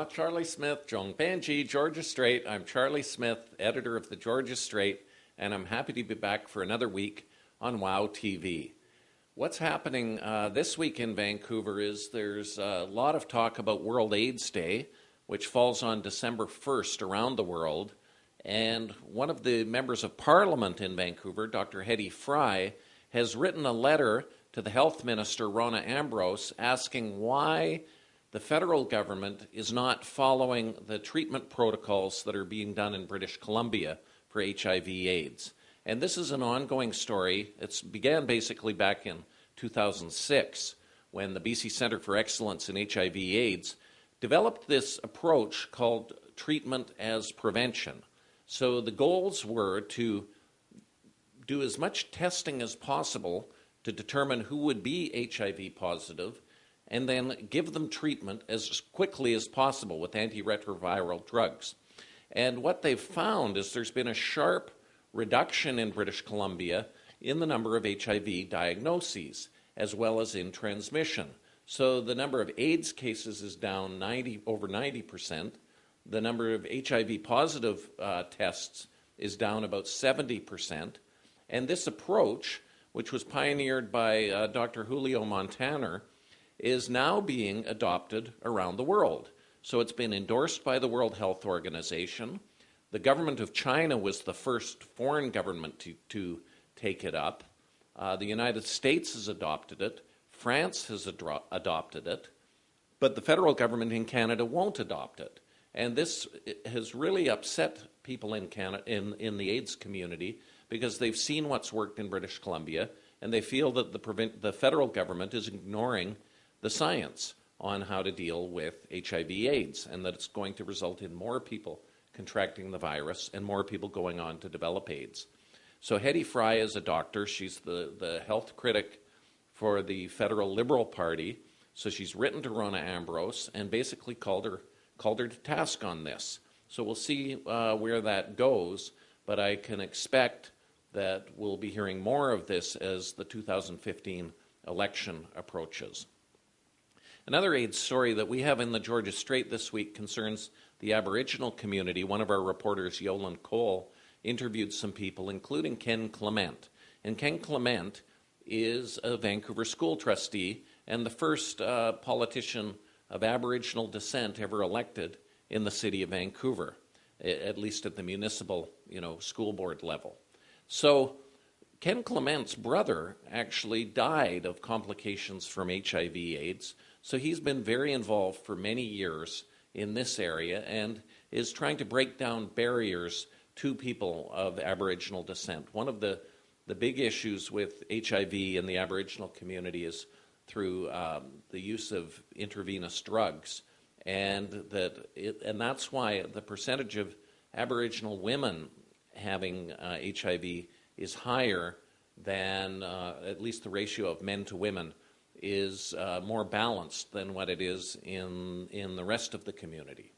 Charlie Smith, Jongbanji, Georgia Straight. I'm Charlie Smith, editor of the Georgia Straight, and I'm happy to be back for another week on WOW TV. What's happening this week in Vancouver is there's a lot of talk about World AIDS Day, which falls on December 1st around the world. And one of the members of Parliament in Vancouver, Dr. Hedy Fry, has written a letter to the Health Minister, Rona Ambrose, asking why the federal government is not following the treatment protocols that are being done in British Columbia for HIV/AIDS. And this is an ongoing story. It began basically back in 2006 when the BC Centre for Excellence in HIV/AIDS developed this approach called treatment as prevention. So the goals were to do as much testing as possible to determine who would be HIV positive and then give them treatment as quickly as possible with antiretroviral drugs. And what they've found is there's been a sharp reduction in British Columbia in the number of HIV diagnoses, as well as in transmission. So the number of AIDS cases is down over 90%. The number of HIV positive tests is down about 70%. And this approach, which was pioneered by Dr. Julio Montaner, is now being adopted around the world. So it's been endorsed by the World Health Organization. The government of China was the first foreign government to take it up. The United States has adopted it. France has adopted it. But the federal government in Canada won't adopt it. And this has really upset people in Canada, in the AIDS community, because they've seen what's worked in British Columbia, and they feel that the federal government is ignoring the science on how to deal with HIV/AIDS, and that it's going to result in more people contracting the virus and more people going on to develop AIDS. So Hedy Fry is a doctor. She's the health critic for the federal Liberal Party. So she's written to Rona Ambrose and basically called her to task on this. So we'll see where that goes, but I can expect that we'll be hearing more of this as the 2015 election approaches. Another AIDS story that we have in the Georgia Straight this week concerns the Aboriginal community. One of our reporters, Yolan Cole, interviewed some people, including Ken Clemente. And Ken Clemente is a Vancouver school trustee and the first politician of Aboriginal descent ever elected in the city of Vancouver, at least at the municipal, school board level. So Ken Clemente's brother actually died of complications from HIV/AIDS. So he's been very involved for many years in this area and is trying to break down barriers to people of Aboriginal descent. One of the big issues with HIV in the Aboriginal community is through the use of intravenous drugs, and that's why the percentage of Aboriginal women having HIV is higher than at least the ratio of men to women is more balanced than what it is in the rest of the community.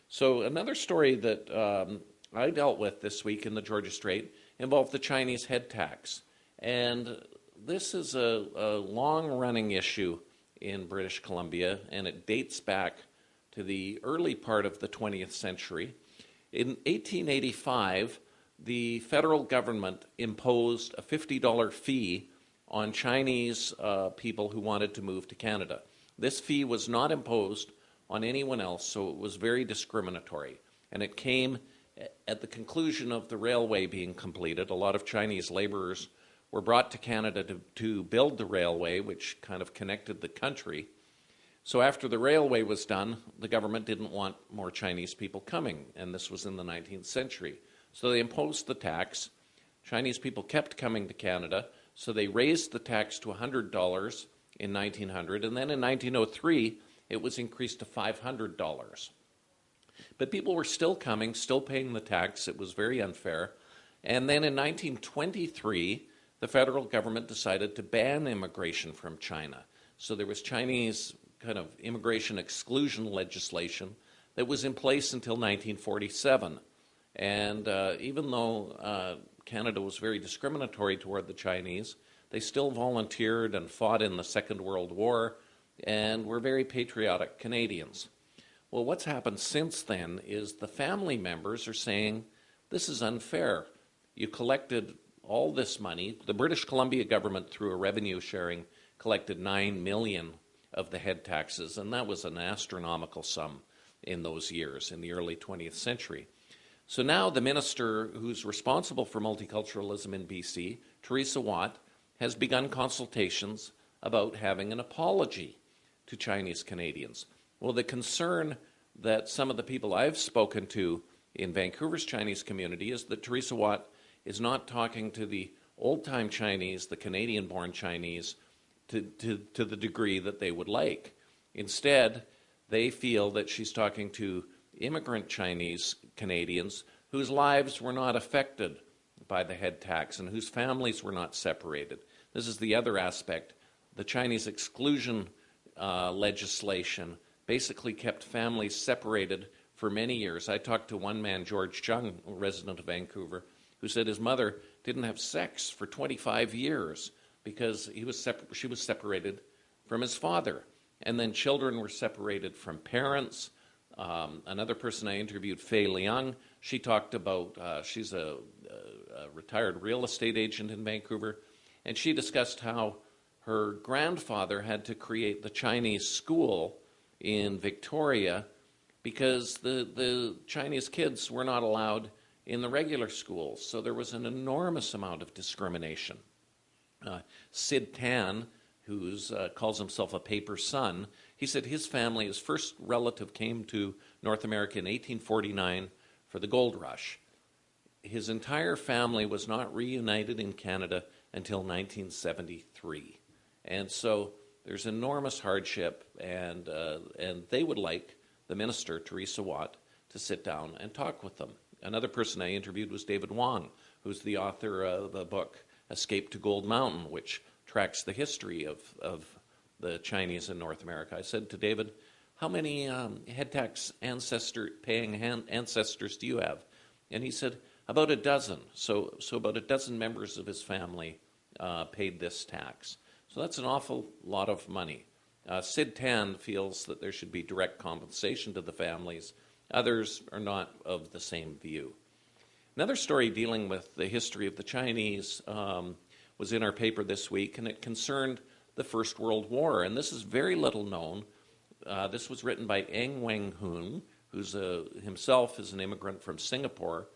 So another story that I dealt with this week in the Georgia Straight involved the Chinese head tax. And this is a long-running issue in British Columbia, and it dates back to the early part of the 20th century. In 1885, the federal government imposed a $50 fee on Chinese people who wanted to move to Canada. This fee was not imposed on anyone else, so it was very discriminatory. And it came at the conclusion of the railway being completed. A lot of Chinese laborers were brought to Canada to build the railway, which kind of connected the country. So after the railway was done, the government didn't want more Chinese people coming, and this was in the 19th century. So they imposed the tax. Chinese people kept coming to Canada, so they raised the tax to $100 in 1900, and then in 1903, it was increased to $500. But people were still coming, still paying the tax. It was very unfair. And then in 1923, the federal government decided to ban immigration from China. So there was Chinese kind of immigration exclusion legislation that was in place until 1947. And even though Canada was very discriminatory toward the Chinese, they still volunteered and fought in the Second World War and were very patriotic Canadians. Well, what's happened since then is the family members are saying, this is unfair. You collected all this money. The British Columbia government, through a revenue sharing, collected $9 million of the head taxes, and that was an astronomical sum in those years, in the early 20th century. So now the minister who's responsible for multiculturalism in BC, Teresa Watt, has begun consultations about having an apology to Chinese Canadians. Well, the concern that some of the people I've spoken to in Vancouver's Chinese community is that Teresa Watt is not talking to the old-time Chinese, the Canadian-born Chinese, to the degree that they would like. Instead, they feel that she's talking to immigrant Chinese Canadians whose lives were not affected by the head tax and whose families were not separated. This is the other aspect. The Chinese exclusion legislation basically kept families separated for many years. I talked to one man, George Chung, a resident of Vancouver, who said his mother didn't have sex for 25 years because she was separated from his father. And then children were separated from parents. Another person I interviewed, Fei Liang, she talked about, she's a retired real estate agent in Vancouver, and she discussed how her grandfather had to create the Chinese school in Victoria because the Chinese kids were not allowed in the regular schools. So there was an enormous amount of discrimination. Sid Tan, who calls himself a paper son, he said his family, his first relative came to North America in 1849 for the gold rush. His entire family was not reunited in Canada until 1973. And so there's enormous hardship, and they would like the minister, Teresa Watt, to sit down and talk with them. Another person I interviewed was David Wong, who's the author of the book Escape to Gold Mountain, which tracks the history of the Chinese in North America. I said to David, how many head tax paying ancestors do you have? And he said, about a dozen. So about a dozen members of his family paid this tax. So that's an awful lot of money. Sid Tan feels that there should be direct compensation to the families. Others are not of the same view. Another story dealing with the history of the Chinese was in our paper this week, and it concerned the First World War. And this is very little known. This was written by Eng Weng-hun, who's himself is an immigrant from Singapore.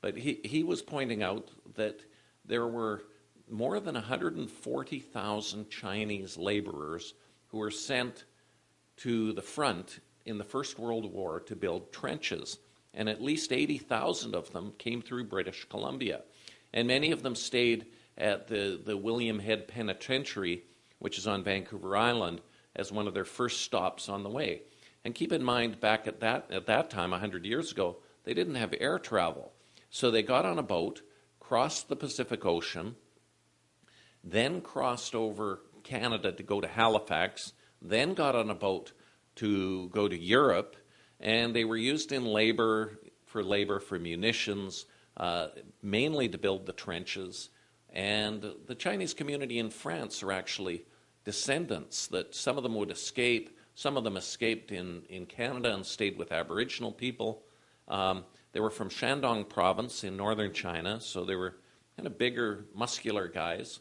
But he was pointing out that there were more than 140,000 Chinese laborers who were sent to the front in the First World War to build trenches, and at least 80,000 of them came through British Columbia. And many of them stayed at the William Head Penitentiary, which is on Vancouver Island, as one of their first stops on the way. And keep in mind, back at that time, 100 years ago, they didn't have air travel. So they got on a boat, crossed the Pacific Ocean, then crossed over Canada to go to Halifax, then got on a boat to go to Europe, and they were used in labor for munitions, mainly to build the trenches. And the Chinese community in France are actually descendants, that some of them would escape, some of them escaped in Canada and stayed with Aboriginal people. They were from Shandong province in northern China, so they were kind of bigger, muscular guys.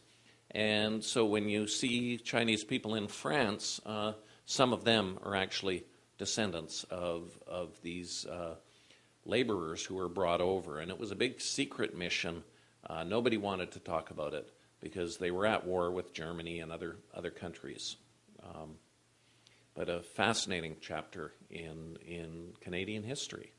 And so when you see Chinese people in France, some of them are actually descendants of these laborers who were brought over. And it was a big secret mission. Nobody wanted to talk about it because they were at war with Germany and other countries. But a fascinating chapter in Canadian history.